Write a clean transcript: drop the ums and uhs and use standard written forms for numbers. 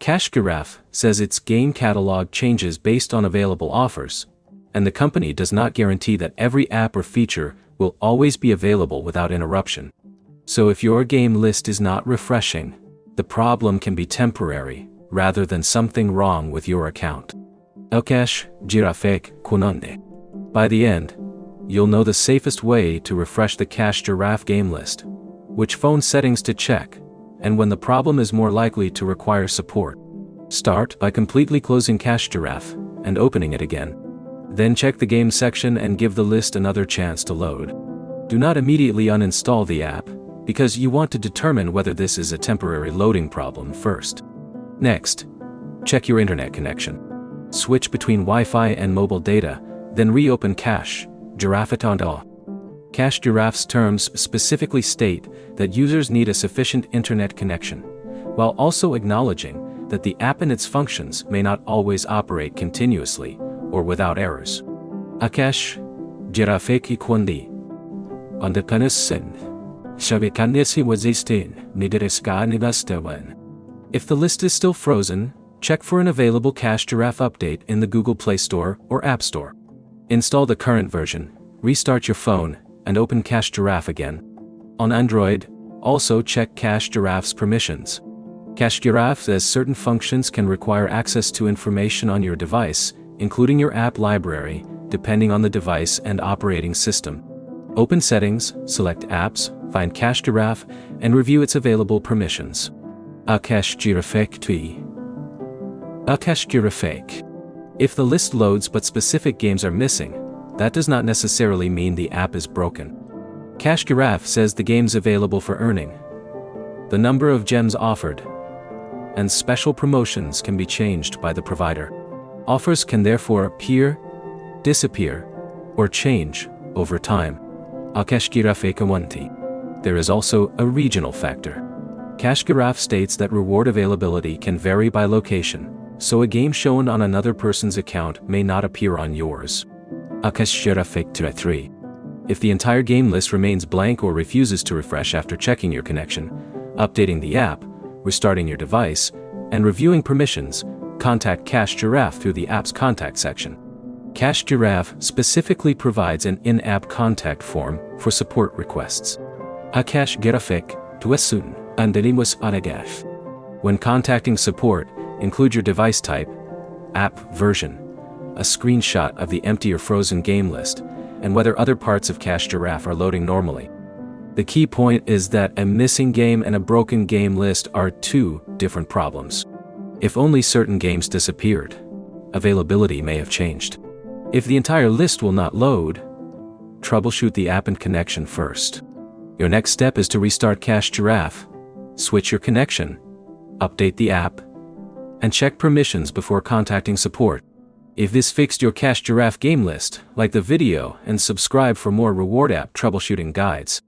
Giraffe says its game catalog changes based on available offers, and the company does not guarantee that every app or feature will always be available without interruption. So if your game list is not refreshing, the problem can be temporary, rather than something wrong with your account. Giraffe kunande. By the end, you'll know the safest way to refresh the Giraffe game list, which phone settings to check, and when the problem is more likely to require support. Start by completely closing Giraffe and opening it again. Then check the game section and give the list another chance to load. Do not immediately uninstall the app, because you want to determine whether this is a temporary loading problem first. Next, check your internet connection. Switch between Wi-Fi and mobile data, then reopen Giraffe. Giraffe's terms specifically state that users need a sufficient internet connection, while also acknowledging that the app and its functions may not always operate continuously or without errors. Giraffe kundi. If the list is still frozen, check for an available Giraffe update in the Google Play Store or App Store. Install the current version, restart your phone, and open Giraffe again. On Android, also check Giraffe's permissions. Giraffe says certain functions can require access to information on your device, including your app library, depending on the device and operating system. Open Settings, select Apps, find Giraffe, and review its available permissions. Giraffe. If the list loads but specific games are missing, that does not necessarily mean the app is broken. Giraffe says the games available for earning, the number of gems offered, and special promotions can be changed by the provider. Offers can therefore appear, disappear, or change over time. There is also a regional factor. Giraffe states that reward availability can vary by location, so a game shown on another person's account may not appear on yours. If the entire game list remains blank or refuses to refresh after checking your connection, updating the app, restarting your device, and reviewing permissions, contact Giraffe through the app's contact section. Giraffe specifically provides an in-app contact form for support requests. When contacting support, include your device type, app version, a screenshot of the empty or frozen game list, and whether other parts of Giraffe are loading normally. The key point is that a missing game and a broken game list are two different problems. If only certain games disappeared, availability may have changed. If the entire list will not load, troubleshoot the app and connection first. Your next step is to restart Giraffe, switch your connection, update the app, and check permissions before contacting support. If this fixed your Giraffe game list, like the video and subscribe for more reward app troubleshooting guides.